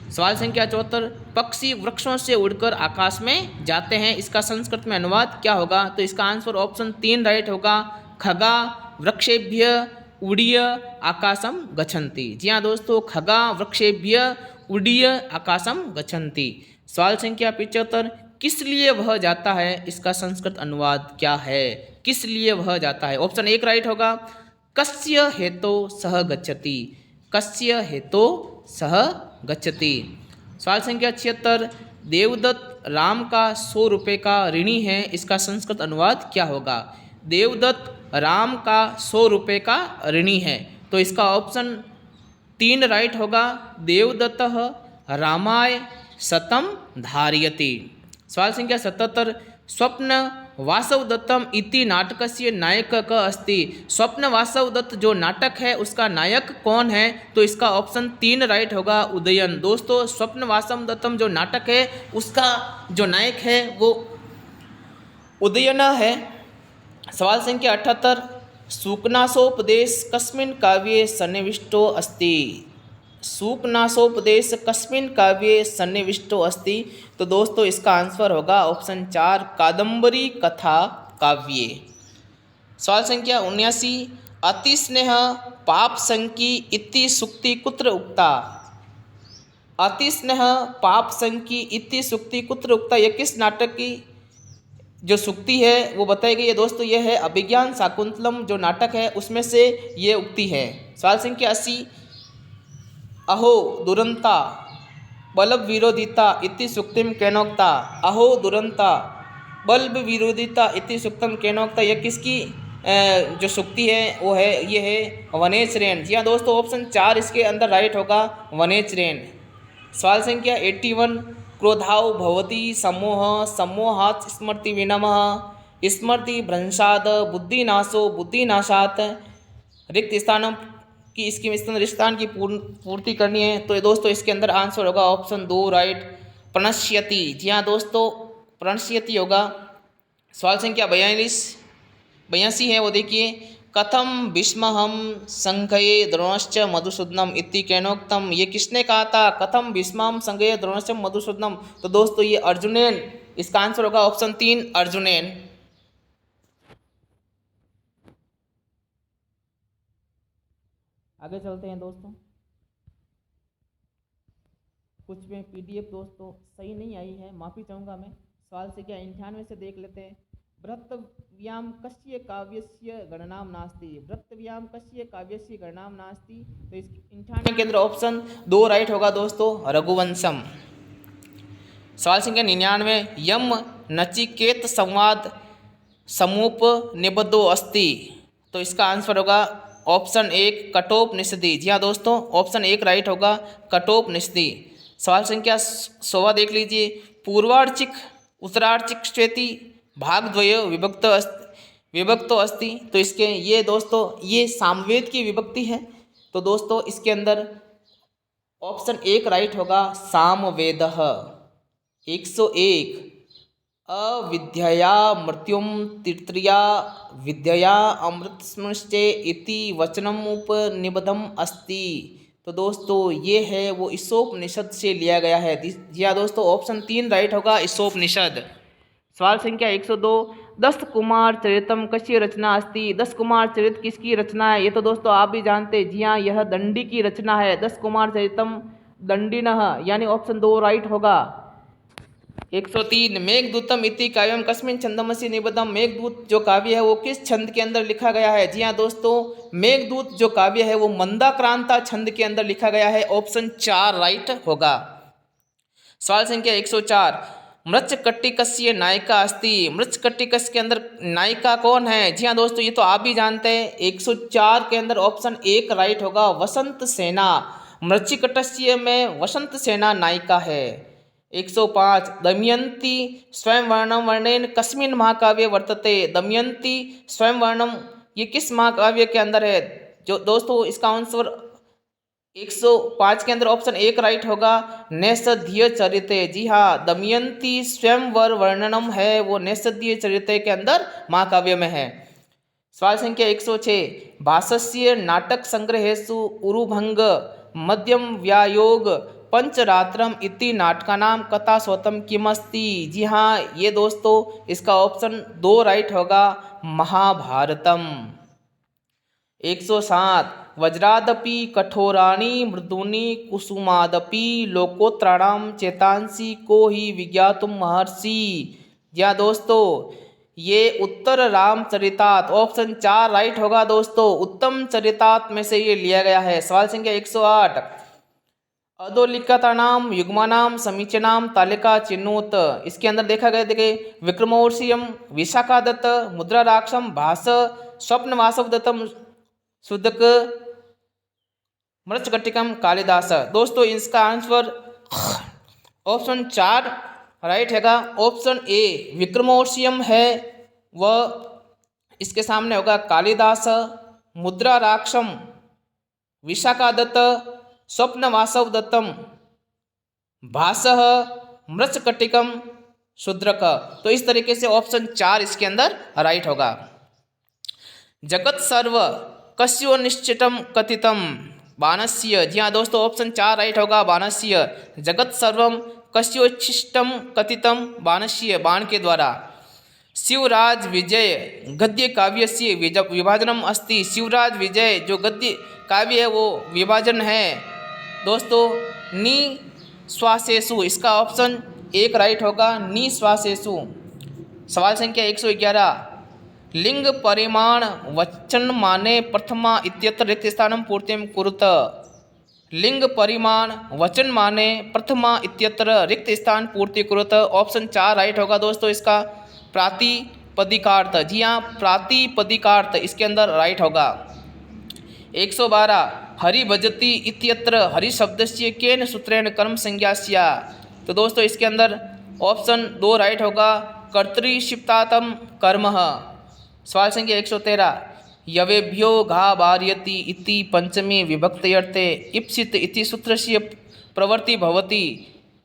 सवाल संख्या 74, पक्षी वृक्षों से उड़कर आकाश में जाते हैं, इसका संस्कृत में अनुवाद क्या होगा? तो इसका आंसर ऑप्शन 3 राइट होगा, खगा वृक्षेभ्य उड़ीय आकाशम गच्छन्ति। जी हाँ दोस्तों, खगा वृक्षेभ्य उड़ीय आकाशम गच्छन्ति। सवाल संख्या 75, किस लिए वह जाता है, इसका संस्कृत अनुवाद क्या है? किस लिए वह जाता है? ऑप्शन 1 राइट होगा, कस्य हेतो सह गच्छति। कस्य हेतो सह गच्छति। सवाल संख्या 76, देवदत्त राम का 100 रुपये का ऋणी है, इसका संस्कृत अनुवाद क्या होगा? देवदत्त राम का 100 रुपये का ऋणी है, तो इसका ऑप्शन 3 राइट होगा, देवदत्तः रामाय शतम धारयति। सवाल संख्या 77, स्वप्न वासवदत्तम इति नाटकस्य नायक क अस्ति। स्वप्न वासवदत्त जो नाटक है उसका नायक कौन है? तो इसका ऑप्शन 3 राइट होगा, उदयन। दोस्तों स्वप्न वासवदत्तम जो नाटक है उसका जो नायक है वो उदयन है। सवाल संख्या 78, सूकनासोपदेश कस्मिन् काव्ये सन्निविष्टो अस्ति। सूकनासोपदेश कस्मिन् काव्ये सन्निविष्टो अस्ति। तो दोस्तों इसका आंसर होगा ऑप्शन 4 कादम्बरी कथा काव्ये। सवाल संख्या 79, अतिस्नेह पाप संकी इति सुक्ति कुत्र उक्ता। अतिस्नेह पाप संकी इति सुक्ति कुत्र उक्ता, यह किस नाटक की जो सुक्ति है वो बताई गई है? दोस्तों यह है अभिज्ञान शाकुंतलम जो नाटक है उसमें से ये उक्ति है। सवाल संख्या 80, अहो दुरंता बल्ब विरोधिता इति सुक्तिम केनोक्ता। अहो दुरंता बल्ब विरोधिता इति सुक्तम केनोक्ता, यह किसकी जो सुक्ति है वो है, ये है वनेचरेन। जी हाँ दोस्तों, ऑप्शन 4 इसके अंदर राइट होगा, वनेचरेन। सवाल संख्या 81, क्रोधाव भवति सम्मोह सम्मोहात् स्मृति विनमः स्मृति भ्रंशात् बुद्धिनाशो बुद्धिनाशात् रिक्त स्थानों कि इसकी रिक्त स्थान की पूर्ति करनी है। तो दोस्तों इसके अंदर आंसर होगा ऑप्शन 2 राइट, प्रणश्यति। जी हाँ दोस्तों, प्रणश्यति होगा। सवाल संख्या 82 है, वो देखिए, कथम भीष्महम संघये द्रोणश्च मधुसूदनम इति केनोक्तम, ये किसने कहा था? कथम भीष्महम संघये द्रोणश्च मधुसूदनम। तो दोस्तों ये अर्जुनेन, इसका आंसर होगा ऑप्शन 3 अर्जुनेन। आगे चलते हैं दोस्तों, कुछ में पीडीएफ दोस्तों सही नहीं आई है, माफ़ी चाहूँगा मैं। सवाल से क्या 98 से देख लेते हैं। भृतव्याम कस्य काव्यस्य गणनाम नास्ति। भृतव्याम कस्य काव्यस्य गणनाम नास्ति। तो इस 98 के अंदर ऑप्शन 2 राइट होगा दोस्तों, रघुवंशम। सवाल संख्या 99, यम नचिकेत संवाद समूप निबद्धो अस्ति। तो इसका आंसर होगा ऑप्शन 1 कठोपनिषदि। जी हाँ दोस्तों, ऑप्शन 1 राइट होगा, कठोपनिषदि। सवाल संख्या 16 देख लीजिए, पूर्वार्चिक उत्तरार्चिक श्वेति भागद्वय विभक्तो अस्ति। तो इसके ये दोस्तों ये सामवेद की विभक्ति है। तो दोस्तों इसके अंदर ऑप्शन 1 राइट होगा, सामवेदः। 101, अविद्यया मृत्युम तृतीया विद्यया अमृतस्मृष्टे इति वचनम उपनिबद्धम अस्ति। तो दोस्तों ये है वो ईशोपनिषद से लिया गया है। जी हाँ दोस्तों, ऑप्शन 3 राइट होगा, ईशोपनिषद। सवाल संख्या 102, दस्त कुमार चरितम कस्य रचना अस्ति। दस्त कुमार चरित किसकी रचना है? ये तो दोस्तों आप भी जानते हैं। जी हाँ, यह दंडी की रचना है। दस्त कुमार चरितम दंडिनः, यानी ऑप्शन 2 राइट होगा। 103, मेघदूतम इति काव्यम कस्मिन् छंदमसि निबद्धम। मेघदूत जो काव्य है वो किस छंद के अंदर लिखा गया है? जी हाँ दोस्तों, मेघदूत जो काव्य है वो मंदाक्रांता छंद के अंदर लिखा गया है। ऑप्शन 4 राइट होगा। सवाल संख्या 104, मृच्छकटिकस्य नायिका अस्ति। मृच्छकटिकस्य के अंदर नायिका कौन है? जी हाँ दोस्तों, ये तो आप भी जानते हैं। 104 के अंदर ऑप्शन 1 राइट होगा, वसंत सेना। मृच्छकटस्य में वसंत सेना नायिका है। 105 दमयंती स्वयंवर्णम वर्णेन कस्मिन् महाकाव्ये वर्तते। दमयंती स्वयंवर्णम ये किस महाकाव्य के अंदर है? जो दोस्तों इसका आंसर 105 के अंदर ऑप्शन 1 राइट होगा, नैषधीय चरिते। जी हाँ, दमयंती स्वयंवर वर्णनम है वो नैषधीय चरिते के अंदर महाकाव्य में है। सवाल संख्या 106 भाष्यस्य नाटक संग्रहेषु उरुभंग मध्यम व्यायोग पंचरात्रम इति नाटकानाम कथा स्वतम किमस्ति। जी हाँ, ये दोस्तों इसका ऑप्शन 2 राइट होगा, महाभारतम। 107 वज्रादपि कठोराणि मृदूनि कुसुमादपि लोकोत्राणाम चेतांसी को ही विज्ञातुम महर्षि। या दोस्तों ये उत्तर रामचरितात ऑप्शन 4 राइट होगा दोस्तों, उत्तम चरितात में से ये लिया गया है। सवाल संख्या 108 अधोलिखितानाम युग्मानाम समीचीनाम तालिका चिन्होत। इसके अंदर देखा गया, देखिए विक्रमोर्वशीयम विशाखादत्त मुद्राराक्षम भास स्वप्नवासवदत्तम शुद्धक मृच्छकटिकम कालिदास। दोस्तों इसका आंसर ऑप्शन 4 राइट हैगा। ऑप्शन ए विक्रमोर्वशीयम है वह इसके सामने होगा कालिदास, मुद्रा राक्षम विशाखादत्त, स्वप्न वासव दत्तम, भासः, मृच्छकटिकम शूद्रक। तो इस तरीके से ऑप्शन 4 इसके अंदर राइट होगा। जगत सर्व कस्यो निश्चितम कथितम बाणस्य। जी हाँ दोस्तों, ऑप्शन 4 राइट होगा, बाणस्य। जगत सर्वम कस्योच्छिष्टम कथितम बाणस्य, बाण के द्वारा। शिवराज विजय गद्य काव्य से विभाजनम अस्ति। शिवराज विजय जो गद्य काव्य है वो विभाजन है दोस्तों निश्वासेषु। इसका ऑप्शन 1 राइट होगा, निश्वासेषु। सवाल संख्या 111 लिंग परिमाण वचन माने प्रथमा इत्यत्र रिक्त स्थानम पूर्तिम कुरुत। लिंग परिमाण वचन माने प्रथमा इत्यत्र रिक्त स्थान पूर्ति कुरुत। ऑप्शन 4 राइट होगा दोस्तों, इसका प्रातिपदिकार्थ। जी हाँ, प्रातिपदिकार्थ इसके अंदर राइट होगा। 112 हरि भजति इत्यत्र हरि शब्दस्य केन सूत्रेण कर्म संज्ञा स्यात्। तो दोस्तों इसके अंदर ऑप्शन 2 राइट होगा, कर्तृशिप्तातम कर्मः। सवाल संख्या 113 यवेभ्यो घा वार्यति इति पंचमी विभक्त्यर्थे इप्सित इति सूत्रस्य प्रवृत्ति भवति।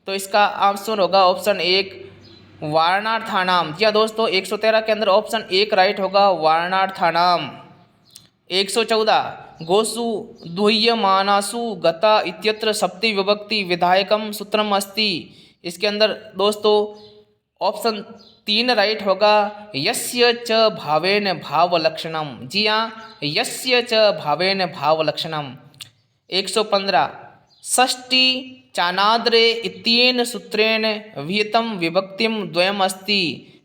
तो इसका आंसर होगा ऑप्शन 1 वारणार्थानाम। जी दोस्तों 113 के अंदर ऑप्शन 1 राइट होगा, वारणार्थानाम। 114 गोसु दुह्यमानासु गता इत्यत्र सप्ति विभक्ति विधायकम सूत्रम अस्ति। इसके अंदर दोस्तों ऑप्शन 3 राइट होगा, यस्य च भावेन भावलक्षणम। जी हाँ, यस्य च भावेन भावलक्षणम। 115 षष्ठी चानाद्रे इत्येन सूत्रेण विहितम विभक्तिम द्वयम अस्ति।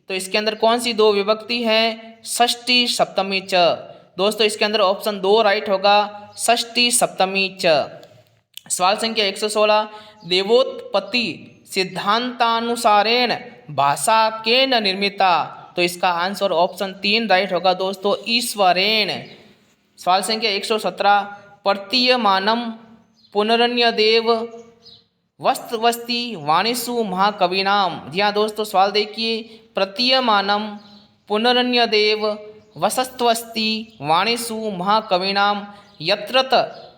तो इसके अंदर कौन सी 2 विभक्ति है? षष्ठी सप्तमी च। दोस्तों इसके अंदर ऑप्शन 2 राइट होगा, षष्ठी सप्तमी च। सवाल संख्या 116 देवोत्पत्ति सिद्धांतानुसारेण भाषा केन निर्मिता। तो इसका आंसर ऑप्शन 3 राइट होगा दोस्तों, ईश्वरेण। सवाल संख्या 117 प्रतीयमानम पुनरन्यदेव वस्ति वाणीषु महाकवीनाम। जी हाँ दोस्तों, सवाल देखिए, प्रतीयमानम पुनरन्यदेव वसस्त्वस्ति वाणीषु महाकवीनाम यत्रत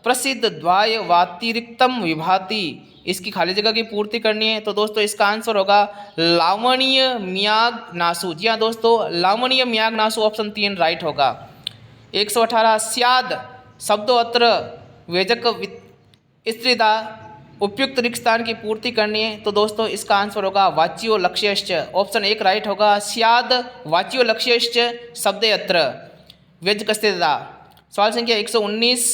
प्रसिद्ध द्वाय वातिरिक्तम विभाति। इसकी खाली जगह की पूर्ति करनी है। तो दोस्तों इसका आंसर होगा लावण्य म्याग्नासु। जी हाँ दोस्तों, लावण्य म्याग्नासु ऑप्शन 3 राइट होगा। 118 स्याद शब्दों अत्र व्यजक स्त्रीदा उपयुक्त रिक्त स्थान की पूर्ति करनी है। तो दोस्तों इसका आंसर होगा वाच्यो लक्ष्यश्च। ऑप्शन 1 राइट होगा, स्याद वाच्यो लक्ष्यश्च शब्दे अत्र व्यजक स्त्रीदा। सवाल संख्या 119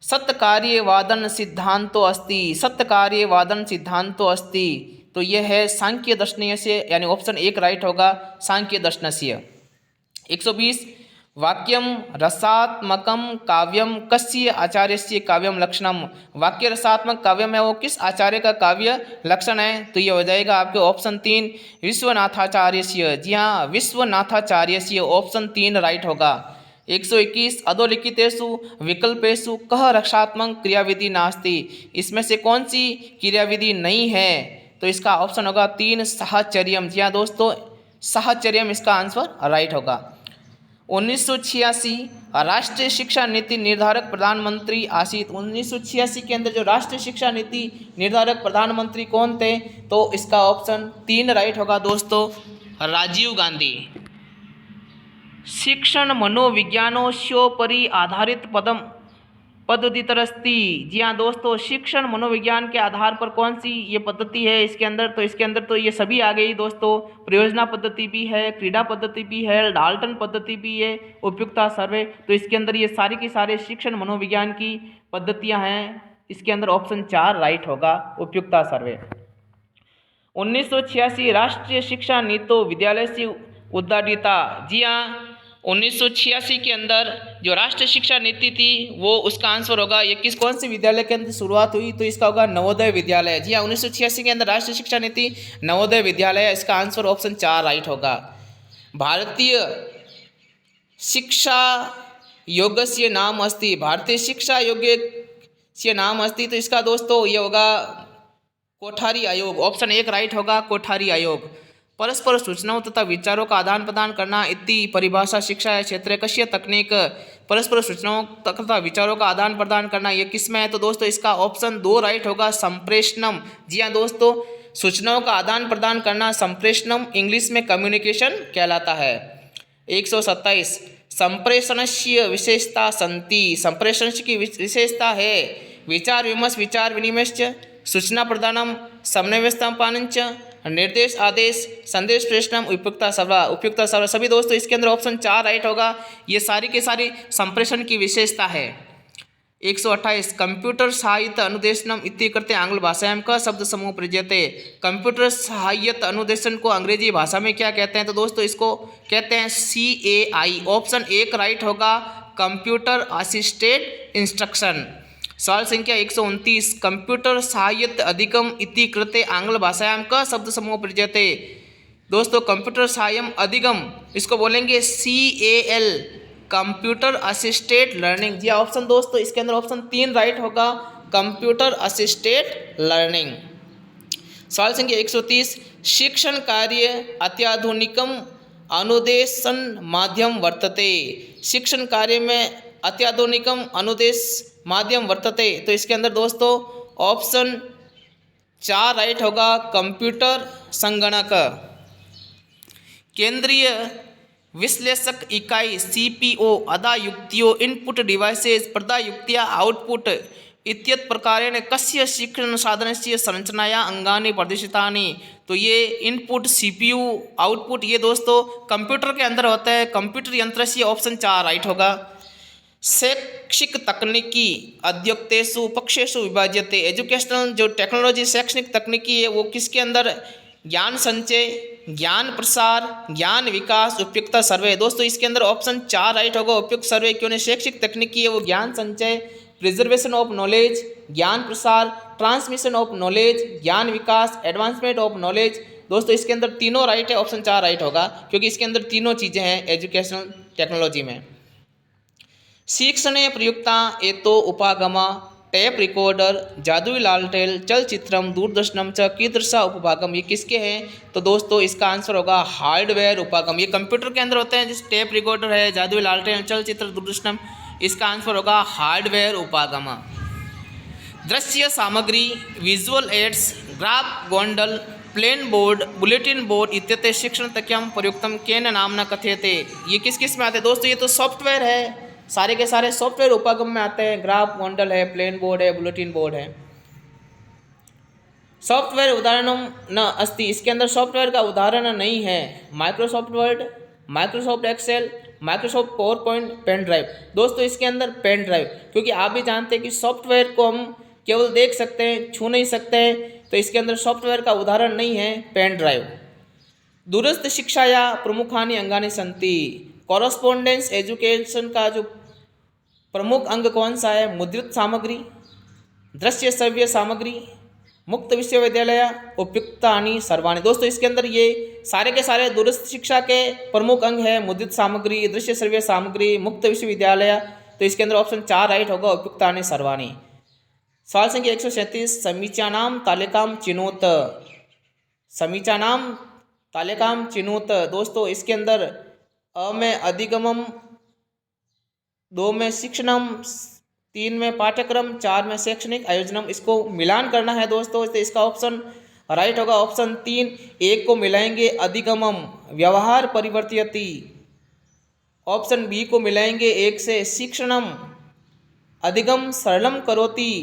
सत्कार्यवादन सिद्धांतो अस्ति। सत्कार्यवादन सिद्धांतो अस्ति। तो यह है सांख्य दर्शनीय से, यानी ऑप्शन 1 राइट होगा, सांख्य दर्शनस्य। 120 वाक्यम रसात्मकम काव्यम कस्य आचार्यस्य काव्यम लक्षणम। वाक्य रसात्मक काव्यम है वो किस आचार्य का काव्य लक्षण है? तो ये हो जाएगा आपके ऑप्शन 3 विश्वनाथाचार्यस्य। जी हाँ, विश्वनाथाचार्यस्य ऑप्शन 3 राइट होगा। 121 अधोलिखितेषु विकल्पेषु कह रक्षात्मक क्रियाविधि नास्ति। इसमें से कौन सी क्रियाविधि नहीं है? तो इसका ऑप्शन होगा 3 साहचर्यम। जी हाँ दोस्तों, साहचर्यम इसका आंसर राइट होगा। 1986 राष्ट्रीय शिक्षा नीति निर्धारक प्रधानमंत्री आसित। 1986 के अंदर जो राष्ट्रीय शिक्षा नीति निर्धारक प्रधानमंत्री कौन थे? तो इसका ऑप्शन 3 राइट होगा दोस्तों, राजीव गांधी। शिक्षण मनोविज्ञानोपरि आधारित पद्धतिरस्ति। जी हाँ दोस्तों, शिक्षण मनोविज्ञान के आधार पर कौन सी ये पद्धति है इसके अंदर? तो इसके अंदर तो ये सभी आ गई दोस्तों। परियोजना पद्धति भी है, क्रीडा पद्धति भी है, डाल्टन पद्धति भी है, उपयुक्तता सर्वे। तो इसके अंदर ये सारी की सारे शिक्षण मनोविज्ञान की पद्धतियाँ हैं। इसके अंदर ऑप्शन 4 राइट होगा, उपयुक्तता सर्वे। 1986 राष्ट्रीय शिक्षा नीति विद्यालय से उद्घाटिता। जी हाँ, 1986 के अंदर जो राष्ट्रीय शिक्षा नीति थी वो उसका आंसर होगा, ये कौन से विद्यालय के अंदर शुरुआत हुई? तो इसका होगा नवोदय विद्यालय। जी हाँ, 1986 के अंदर राष्ट्रीय शिक्षा नीति नवोदय विद्यालय, इसका आंसर ऑप्शन 4 राइट होगा। भारतीय शिक्षा योगस्य नाम अस्ति। भारतीय शिक्षा योगस्य नाम अस्ति। तो इसका दोस्तों ये होगा कोठारी आयोग। ऑप्शन 1 राइट होगा, कोठारी आयोग। परस्पर सूचनाओं तथा विचारों का आदान प्रदान करना इति परिभाषा शिक्षा क्षेत्र कस्य तकनीक। परस्पर सूचनाओं तथा विचारों का आदान प्रदान करना ये किस में है? तो दोस्तों इसका ऑप्शन 2 राइट होगा, संप्रेषणम। जी हाँ दोस्तों, सूचनाओं का आदान प्रदान करना संप्रेषणम इंग्लिश में कम्युनिकेशन कहलाता है। 127 संप्रेषणस्य विशेषता सन्ति। संप्रेषण की विशेषता है विचार विमर्श, विचार विनिमयश्च, सूचना प्रदानम, समन्वयस्थापनञ्च, निर्देश आदेश, संदेश प्रेषणम, उपयुक्तता सर्वा। उपयुक्तता सर्वा सभी दोस्तों इसके अंदर ऑप्शन 4 राइट होगा। ये सारी के सारी संप्रेषण की विशेषता है। 128 कंप्यूटर सहायित अनुदेशनम इति कृते आंग्ल भाषायां का शब्द समूह प्रयुज्यते। कंप्यूटर सहायित अनुदेशन को अंग्रेजी भाषा में क्या कहते हैं? तो दोस्तों इसको कहते हैं CAI। ऑप्शन 1 राइट होगा, कंप्यूटर असिस्टेड इंस्ट्रक्शन। सवाल संख्या 129 कंप्यूटर सहायित अधिगम इति कृते आंग्ल भाषायां का शब्द समूह प्रयुज्यते। दोस्तों कंप्यूटर सहायम अधिगम इसको बोलेंगे CAL, कंप्यूटर असिस्टेड लर्निंग। जी ऑप्शन दोस्तों इसके अंदर ऑप्शन 3 राइट होगा, कंप्यूटर असिस्टेड लर्निंग। सवाल संख्या 130 शिक्षण कार्य अत्याधुनिकम अनुदेशन माध्यम वर्तते। शिक्षण कार्य में अत्याधुनिकम अनुदेश माध्यम वर्तते। तो इसके अंदर दोस्तों ऑप्शन 4 राइट होगा, कंप्यूटर संगणक। केंद्रीय विश्लेषक इकाई CPO अदा युक्तियों इनपुट डिवाइसेस प्रदा युक्तिया आउटपुट इत्यत प्रकारेण कस्य शिक्षण साधनस्य संरचनाया अंगानि प्रदर्शितानि। तो ये इनपुट CPU आउटपुट ये दोस्तों कंप्यूटर के अंदर होता है, कंप्यूटर यंत्र से। ऑप्शन 4 राइट होगा। शैक्षिक तकनीकी अद्योक्तेषु पक्षेषु विभाज्यते। एजुकेशनल जो टेक्नोलॉजी शैक्षणिक तकनीकी है वो किसके अंदर? ज्ञान संचय, ज्ञान प्रसार, ज्ञान विकास, उपयुक्तता सर्वे। दोस्तों इसके अंदर ऑप्शन 4 राइट होगा, उपयुक्त सर्वे। क्यों नहीं? शैक्षिक तकनीकी है वो ज्ञान संचय, प्रिजर्वेशन ऑफ नॉलेज, ज्ञान प्रसार, ट्रांसमिशन ऑफ नॉलेज, ज्ञान विकास, एडवांसमेंट ऑफ नॉलेज। दोस्तों इसके अंदर तीनों राइट है, ऑप्शन 4 राइट होगा, क्योंकि इसके अंदर तीनों चीज़ें हैं एजुकेशनल टेक्नोलॉजी में। शिक्षणे प्रयुक्ता एतो उपागमा टेप रिकॉर्डर, जादुई लालटेन, चलचित्रम, दूरदर्शनम च कीदृशा उपभागम ये किसके हैं? तो दोस्तों इसका आंसर होगा हार्डवेयर उपागम। ये कंप्यूटर के अंदर होते हैं, जैसे टेप रिकॉर्डर है, जादुई लालटेन, चलचित्र, दूरदर्शनम। इसका आंसर होगा हार्डवेयर उपागम। दृश्य सामग्री, विजुअल एड्स, ग्राफ गोंडल, प्लेन बोर्ड, बुलेटिन बोर्ड इत्यते शिक्षण तक्यम प्रयुक्तम केन नामना कथ्यते। ये किस किस में आते हैं? दोस्तों ये तो सॉफ्टवेयर है, सारे के सारे सॉफ्टवेयर उपागम में आते हैं। ग्राफ गोंडल है, प्लेन बोर्ड है, बुलेटिन बोर्ड है। सॉफ्टवेयर उदाहरणम न अस्ति। इसके अंदर सॉफ्टवेयर का उदाहरण नहीं है। Microsoft Word, Microsoft Excel, Microsoft PowerPoint, pen drive. दोस्तों इसके अंदर पेन ड्राइव, क्योंकि आप भी जानते हैं कि सॉफ्टवेयर को हम केवल देख सकते हैं, छू नहीं सकते हैं। तो इसके अंदर सॉफ्टवेयर का उदाहरण नहीं है पेन ड्राइव। दूरस्थ शिक्षाया प्रमुखानि अंगानि सन्ति। कॉरस्पॉन्डेंस एजुकेशन का जो प्रमुख अंग कौन सा है? मुद्रित सामग्री, दृश्य श्रव्य सामग्री, मुक्त विश्वविद्यालय, उपयुक्तानि सर्वाणि। दोस्तों इसके अंदर ये सारे के सारे दूरस्थ शिक्षा के प्रमुख अंग है, मुद्रित सामग्री, दृश्य श्रव्य सामग्री, मुक्त विश्वविद्यालय। तो इसके अंदर ऑप्शन 4 राइट होगा, उपयुक्तानि सर्वाणि। सवाल संख्या 137, समीचानां तालिकां चिनोत। समीचानां तालिकां चिनोत। दोस्तों इसके अंदर अ में अधिगमम, 2 में शिक्षणम, 3 में पाठ्यक्रम, 4 में शैक्षणिक आयोजनम, इसको मिलान करना है दोस्तों। तो इसका ऑप्शन राइट होगा ऑप्शन 3। एक को मिलाएंगे अधिगमम, व्यवहार परिवर्तयति। ऑप्शन बी को मिलाएंगे एक से शिक्षणम, अधिगम सरलम करोति।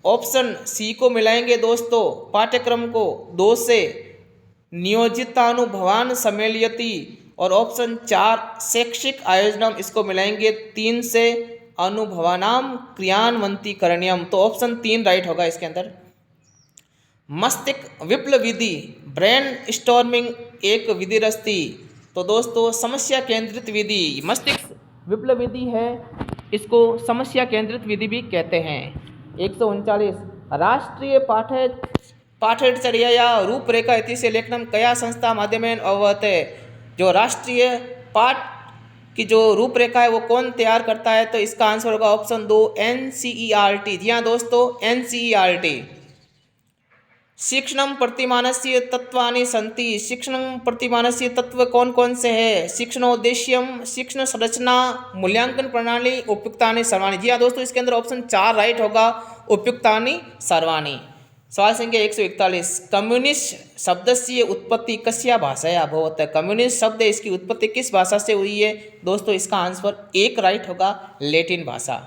ऑप्शन सी को मिलाएंगे दोस्तों पाठ्यक्रम को 2 से नियोजितानुभवान सम्मेलयति। और ऑप्शन 4 शैक्षिक आयोजनम, इसको मिलाएंगे 3 से अनुभवानाम क्रियान्वंती करणीयम। तो ऑप्शन 3 राइट होगा इसके अंदर। मस्तिष्क विप्लव विधि, ब्रेन स्टॉर्मिंग एक विधि रस्ती। तो दोस्तों समस्या केंद्रित विधि मस्तिष्क विप्लव विधि है, इसको समस्या केंद्रित विधि भी कहते हैं। 139, राष्ट्रीय पाठ्यचर्या या रूपरेखा इति से लेखनम कया संस्था माध्यमेन अवहते। जो राष्ट्रीय पाठ की जो रूपरेखा है वो कौन तैयार करता है? तो इसका आंसर होगा ऑप्शन 2 NCERT। जी हाँ दोस्तों NCERT। शिक्षणम प्रतिमानस्य तत्वानि सन्ति। शिक्षणम प्रतिमानस्य तत्व कौन कौन से हैं? शिक्षणोद्देश्यम, शिक्षण संरचना, मूल्यांकन प्रणाली, उपयुक्तानि सर्वाणि। जी हाँ दोस्तों इसके अंदर ऑप्शन 4 राइट होगा, उपयुक्तानि सर्वाणि। सवाल संख्या 141, कम्युनिस्ट शब्द से उत्पत्ति कस्या भाषाया अभवत्। कम्युनिस्ट शब्द इसकी उत्पत्ति किस भाषा से हुई है? दोस्तों इसका आंसर 1 राइट होगा, लैटिन भाषा।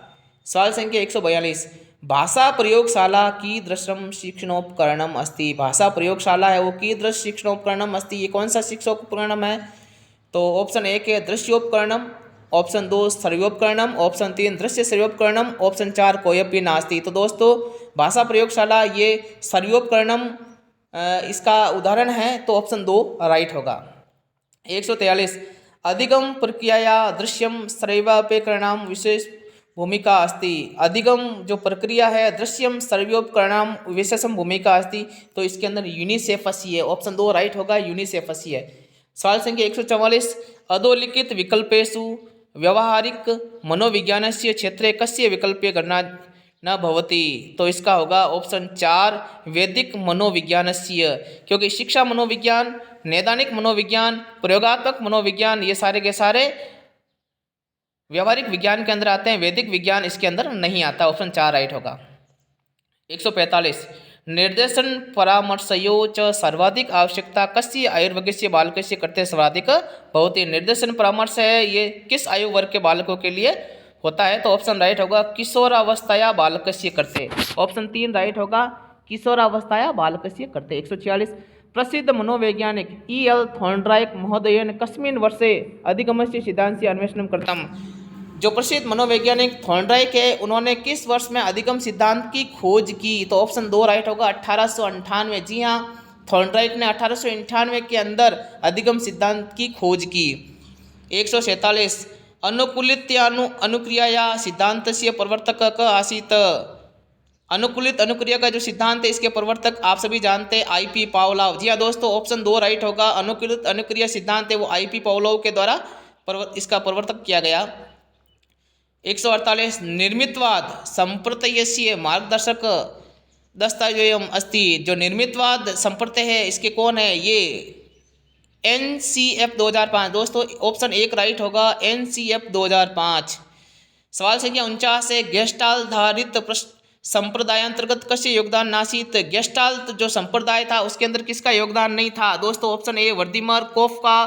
सवाल संख्या 142, भाषा प्रयोगशाला कीदृशं शिक्षणोपकरणम अस्ति। भाषा प्रयोगशाला है वो कीदृश शिक्षणोपकरणम अस्ति, ये कौन सा शिक्षणोपकरणम है? तो ऑप्शन 1 है दृश्योपकरणम, ऑप्शन 2 श्रव्योपकरणम, ऑप्शन 3 दृश्य श्रव्योपकरणम, ऑप्शन 4 कोयपि नास्ति। तो दोस्तों भाषा प्रयोगशाला ये श्रव्योपकरणम इसका उदाहरण है, तो ऑप्शन 2 राइट होगा। 143, अधिगम प्रक्रिया दृश्यम श्रव्योपकरणाम विशेष भूमिका अस्ति। अधिगम जो प्रक्रिया है दृश्यम श्रव्योपकरणाम विशेषम भूमिका अस्ति। तो इसके अंदर यूनिसेफस ही है, ऑप्शन 2 राइट होगा, यूनिसेफस ही है। सवाल संख्या 144, अधोलिखित विकल्पेषु व्यवहारिक मनोविज्ञानस्य क्षेत्रे कस्य विकल्पे गणना न भवति। तो इसका होगा ऑप्शन 4 वैदिक मनोविज्ञानस्य, क्योंकि शिक्षा मनोविज्ञान, नैदानिक मनोविज्ञान, प्रयोगात्मक मनोविज्ञान ये सारे के सारे व्यवहारिक विज्ञान के अंदर आते हैं, वैदिक विज्ञान इसके अंदर नहीं आता। ऑप्शन 4 राइट होगा। 145, निर्देशन परामर्शयो च सर्वाधिक आवश्यकता कस्य आयुर्वर्गस्य बालकस्य कृते सर्वाधिक भवति। निर्देशन परामर्श है ये किस आयु वर्ग के बालकों के लिए होता है? तो ऑप्शन राइट होगा किशोरावस्थाया बालकस्य कृते। ऑप्शन 3 राइट होगा, किशोरावस्थाया बालकस्य कृते। 146, प्रसिद्ध मनोवैज्ञानिक E.L. थॉर्नडाइक महोदयेन कस्मिन् वर्षे अधिगमस्य सिद्धान्तस्य अन्वेषणं कृतम्। जो प्रसिद्ध मनोवैज्ञानिक थॉर्नडाइक है उन्होंने किस वर्ष में अधिगम सिद्धांत की खोज की? तो ऑप्शन 2 राइट होगा, 1898। जी हाँ, थॉर्नडाइक ने 1898 के अंदर अधिगम सिद्धांत की खोज की। 147, अनुकूलित अनुक्रिया सिद्धांत से प्रवर्तक क आसीत। अनुकूलित अनुक्रिया का जो सिद्धांत है इसके प्रवर्तक आप सभी जानते हैं I.P. पावलोव। जी हाँ दोस्तों, ऑप्शन 2 राइट होगा, अनुकूलित अनुक्रिया सिद्धांत है वो I.P. पावलोव के द्वारा इसका प्रवर्तक किया गया। 148, निर्मितवाद संप्रत्ययस्य मार्गदर्शक दस्तावेजम अस्ति। जो निर्मितवाद संप्रत्यय है इसके कौन है? ये NCF 2005। दोस्तों ऑप्शन 1 राइट होगा, NCF 2005। सवाल संख्या 49 है, गेस्टाल्ट संप्रदायांतर्गत कस्य योगदान नासीत। गेस्टाल्ट जो संप्रदाय था उसके अंदर किसका योगदान नहीं था? दोस्तों ऑप्शन ए वर्दीमर, कोफका,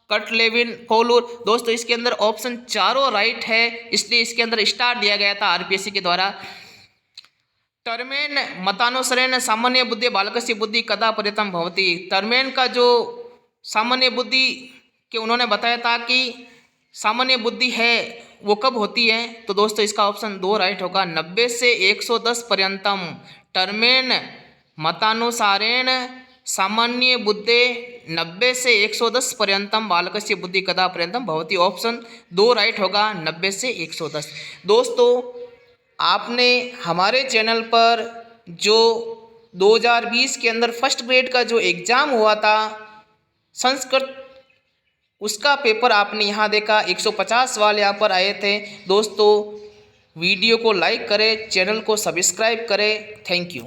कटलेविन, कोलूर। दोस्तों इसके अंदर ऑप्शन चारों राइट है, इसलिए इसके अंदर स्टार दिया गया था RPSC के द्वारा। टर्मेन मतानुसारेण सामान्य बुद्धि बालकस्य बुद्धि कदा पर्यतम भवति। टर्मेन का जो सामान्य बुद्धि के उन्होंने बताया था कि सामान्य बुद्धि है वो कब होती है? तो दोस्तों इसका ऑप्शन 2 राइट होगा, 90 से 110 पर्यंतम। टर्मेन मतानुसारेण सामान्य बुद्धे 90 से 110 पर्यंतम बालकस्य बुद्धि कदा पर्यंतम भवति। ऑप्शन 2 राइट होगा, 90 से 110। दोस्तों, आपने हमारे चैनल पर जो 2020 के अंदर फर्स्ट ग्रेड का जो एग्ज़ाम हुआ था संस्कृत, उसका पेपर आपने यहाँ देखा, 150 सवाल यहाँ पर आए थे। दोस्तों, वीडियो को लाइक करें, चैनल को सब्सक्राइब करें। Thank you.